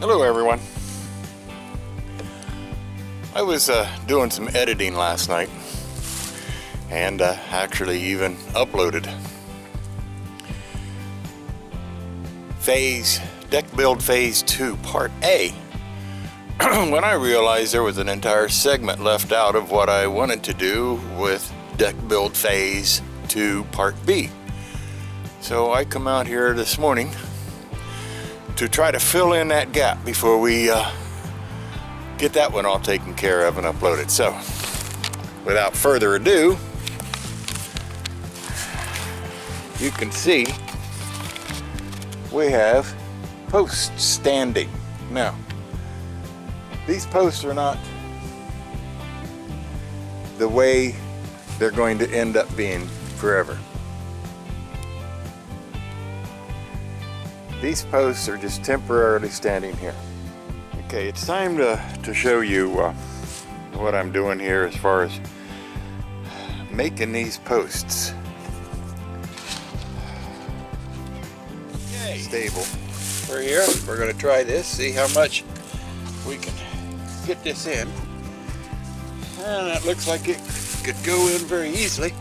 Hello everyone. I was doing some editing last night and actually even uploaded Deck Build Phase 2 Part A when I realized there was an entire segment left out of what I wanted to do with Deck Build Phase 2 Part B. So I come out here this morning to try to fill in that gap before we get that one all taken care of and uploaded. So without further ado, you can see we have posts standing. Now, these posts are not the way they're going to end up being forever. These posts are just temporarily standing here. Okay, it's time to show you what I'm doing here as far as making these posts stable. We're here. We're going to try this, see how much we can get this in. And that looks like it could go in very easily.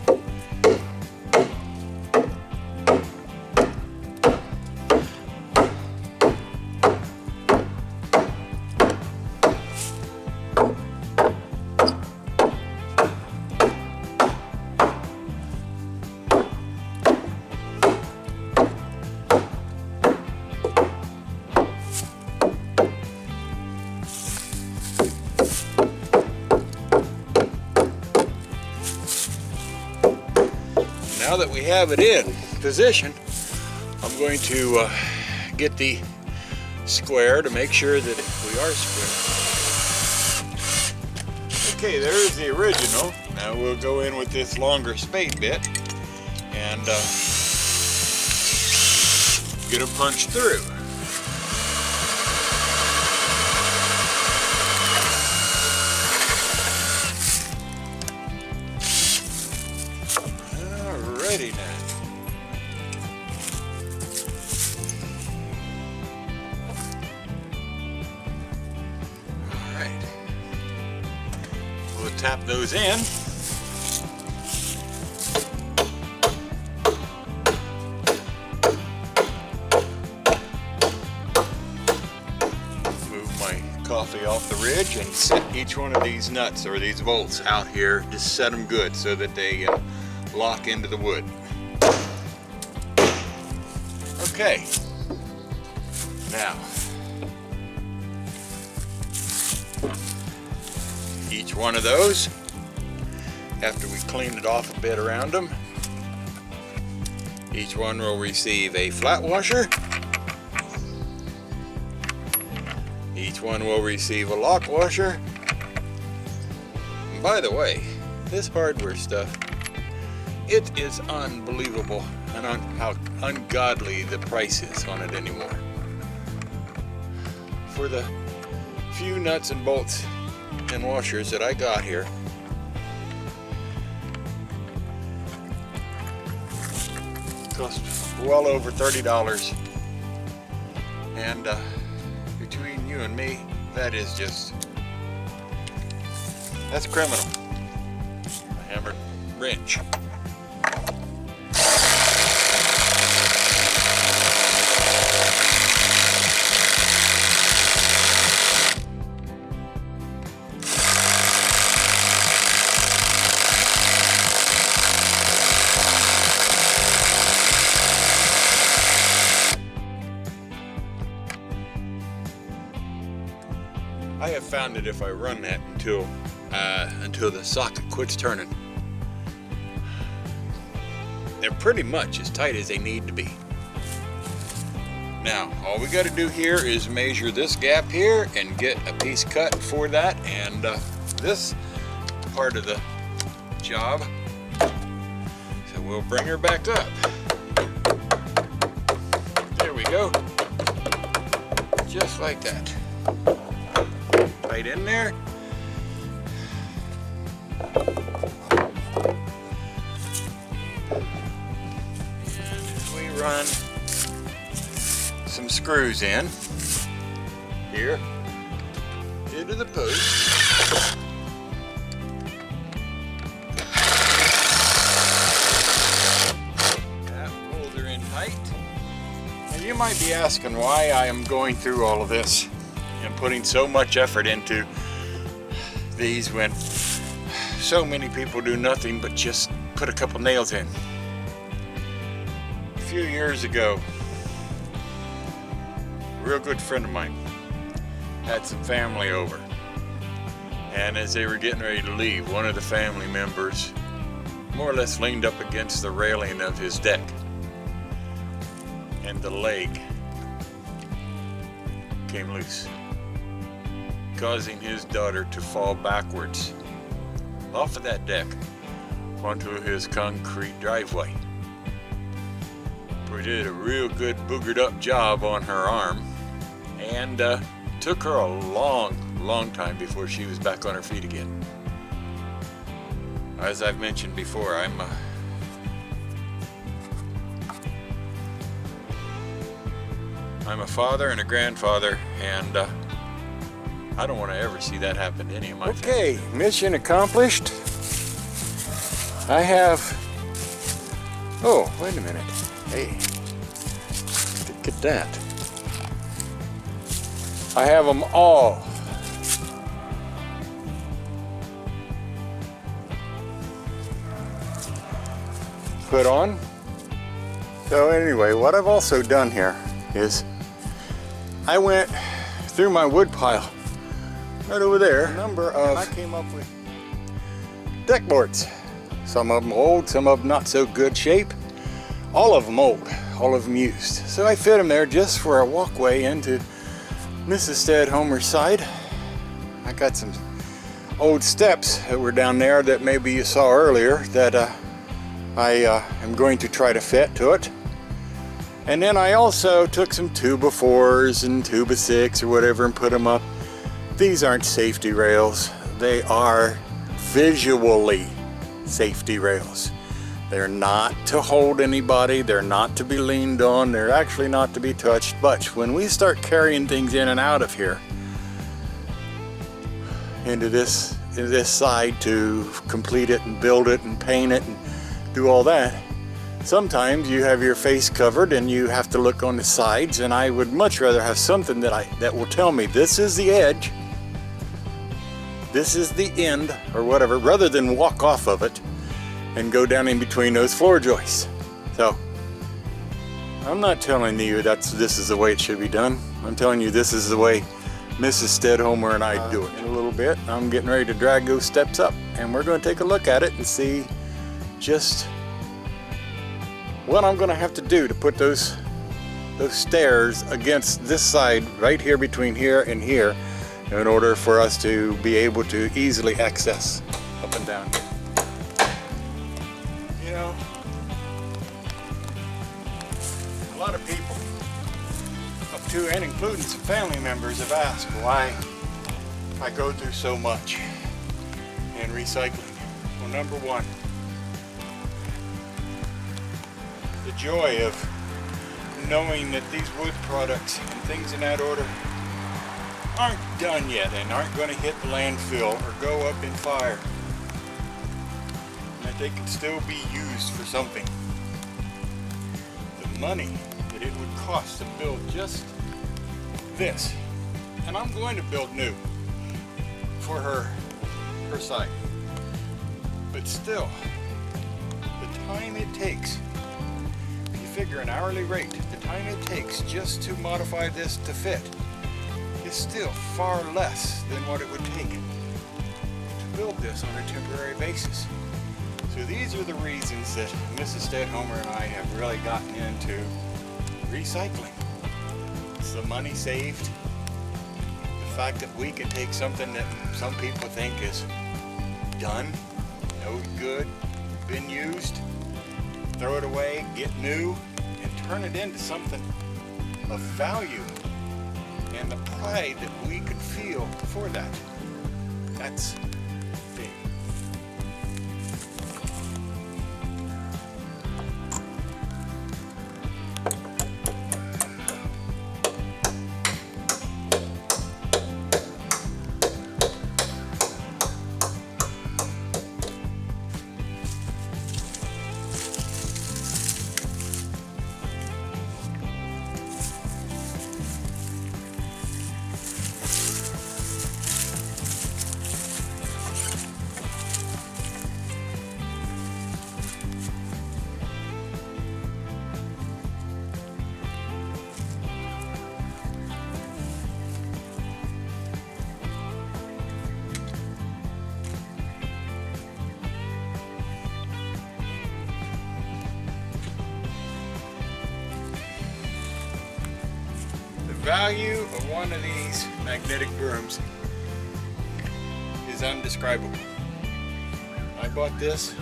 Now that we have it in position, I'm going to get the square to make sure that we are square. Okay, there's the original. Now we'll go in with this longer spade bit and get them punched through. Alrighty now. Alright. We'll tap those in. Move my coffee off the ridge and set each one of these nuts or these bolts out here. Just set them good so that they lock into the wood. Okay. Now, each one of those, after we clean it off a bit around them, each one will receive a flat washer. Each one will receive a lock washer. And by the way, this hardware stuff, it is unbelievable and how ungodly the price is on it anymore. For the few nuts and bolts and washers that I got here, cost well over $30. And between you and me, that is just, that's criminal. A hammered wrench. I have found that if I run that until the socket quits turning, they're pretty much as tight as they need to be. Now, all we got to do here is measure this gap here and get a piece cut for that, and this part of the job. So we'll bring her back up. There we go. Just like that. Right in there. And we run some screws in. here into the post. That pulls her in tight. Now you might be asking why I am going through all of this and putting so much effort into these when so many people do nothing but just put a couple nails in. A few years ago, a real good friend of mine had some family over, and as they were getting ready to leave, one of the family members more or less leaned up against the railing of his deck, and the leg came loose, causing his daughter to fall backwards off of that deck onto his concrete driveway. We did a real good boogered up job on her arm, and took her a long time before she was back on her feet again. As I've mentioned before, I'm a father and a grandfather, and I don't want to ever see that happen to any of my family. Okay, mission accomplished. I have, oh, wait a minute. Hey, look at that. I have them all. Put on. So anyway, what I've also done here is I went through my wood pile right over there. A number of, I came up with deck boards. Some of them old, some of them not so good shape. All of them old, all of them used. So I fit them there just for a walkway into Mrs. Stedhomer's side. I got some old steps that were down there that maybe you saw earlier that I am going to try to fit to it. And then I also took some 2x4s and 2x6 or whatever and put them up. These aren't safety rails. They are visually safety rails. They're not to hold anybody. They're not to be leaned on. They're actually not to be touched. But when we start carrying things in and out of here into this side to complete it and build it and paint it and do all that, sometimes you have your face covered and you have to look on the sides, and I would much rather have something that will tell me this is the edge, this is the end, or whatever, rather than walk off of it and go down in between those floor joists. So I'm not telling you this is the way it should be done. I'm telling you this is the way Mrs. Stedhomer and I do it. In a little bit, I'm getting ready to drag those steps up, and we're going to take a look at it and see just what I'm going to have to do to put those stairs against this side right here between here and here in order for us to be able to easily access up and down. You know, a lot of people, up to and including some family members, have asked why I go through so much in recycling. Well, number one, the joy of knowing that these wood products and things in that order aren't done yet and aren't going to hit the landfill or go up in fire, and that they can still be used for something. The money that it would cost to build just this, and I'm going to build new for her site, but still, the time it takes, if you figure an hourly rate, the time it takes just to modify this to fit is still far less than what it would take to build this on a temporary basis. So these are the reasons that Mrs. Stedhomer and I have really gotten into recycling. It's the money saved, the fact that we can take something that some people think is done, no good, been used, throw it away, get new, and turn it into something of value, and the pride that we could feel for that. That's big. value of one of these magnetic brooms is undescribable. I bought this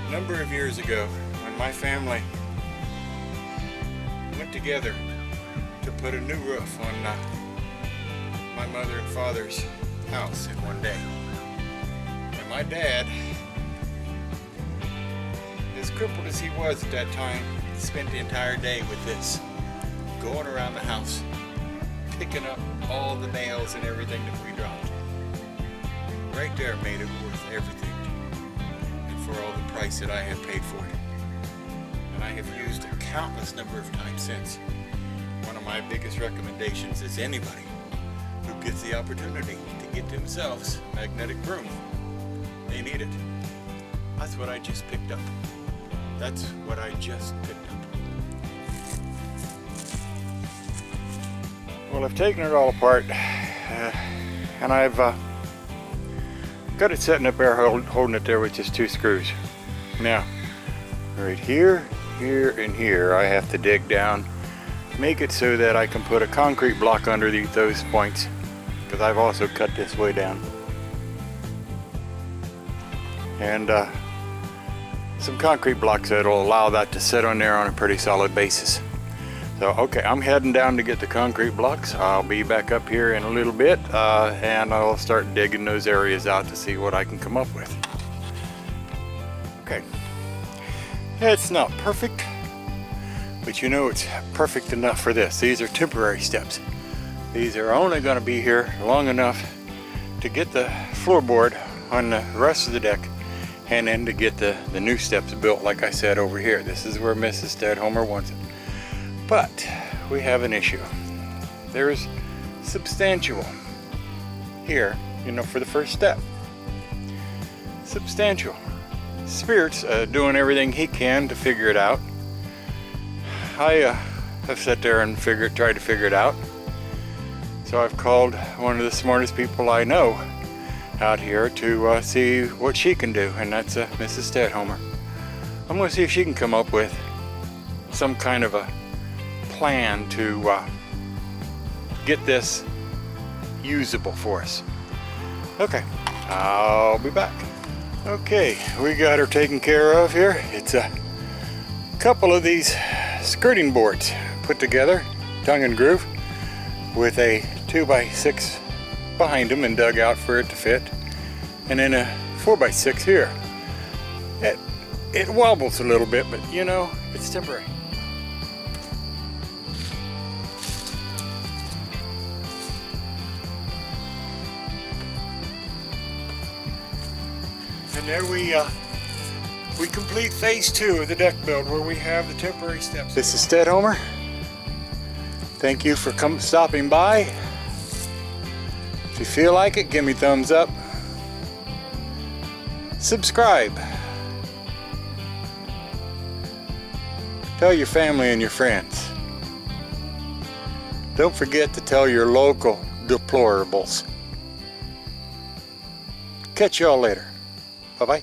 a number of years ago when my family went together to put a new roof on my mother and father's house in one day. And my dad, as crippled as he was at that time, spent the entire day with this, going around the house, picking up all the nails and everything that we dropped. Right there made it worth everything, and for all the price that I had paid for it. And I have used a countless number of times since. One of my biggest recommendations is anybody who gets the opportunity to get themselves a magnetic broom, they need it. That's what I just picked up. That's what I just picked up. Well, I've taken it all apart, and I've got it sitting up there, holding it there with just 2 screws. Now, right here, here, and here, I have to dig down, make it so that I can put a concrete block underneath those points, because I've also cut this way down. And some concrete blocks that'll allow that to sit on there on a pretty solid basis. So, okay, I'm heading down to get the concrete blocks. I'll be back up here in a little bit, and I'll start digging those areas out to see what I can come up with. Okay, it's not perfect, but you know it's perfect enough for this. These are temporary steps. These are only going to be here long enough to get the floorboard on the rest of the deck, and then to get the new steps built, like I said, over here. This is where Mrs. Stedhomer wants it. But we have an issue. There's substantial here, you know, for the first step. Substantial. Spirit's doing everything he can to figure it out. I have sat there and tried to figure it out. So I've called one of the smartest people I know out here to see what she can do, and that's Mrs. Stedhomer. I'm going to see if she can come up with some kind of a plan to get this usable for us. Okay, I'll be back. Okay, we got her taken care of here. It's a couple of these skirting boards put together, tongue and groove, with a 2x6 behind them and dug out for it to fit, and then a 4x6 here. It wobbles a little bit, but you know, it's temporary. And there we complete phase 2 of the deck build, where we have the temporary steps. This is Stedhomer. Thank you for stopping by. If you feel like it, give me a thumbs up. Subscribe. Tell your family and your friends. Don't forget to tell your local deplorables. Catch y'all later. Bye-bye.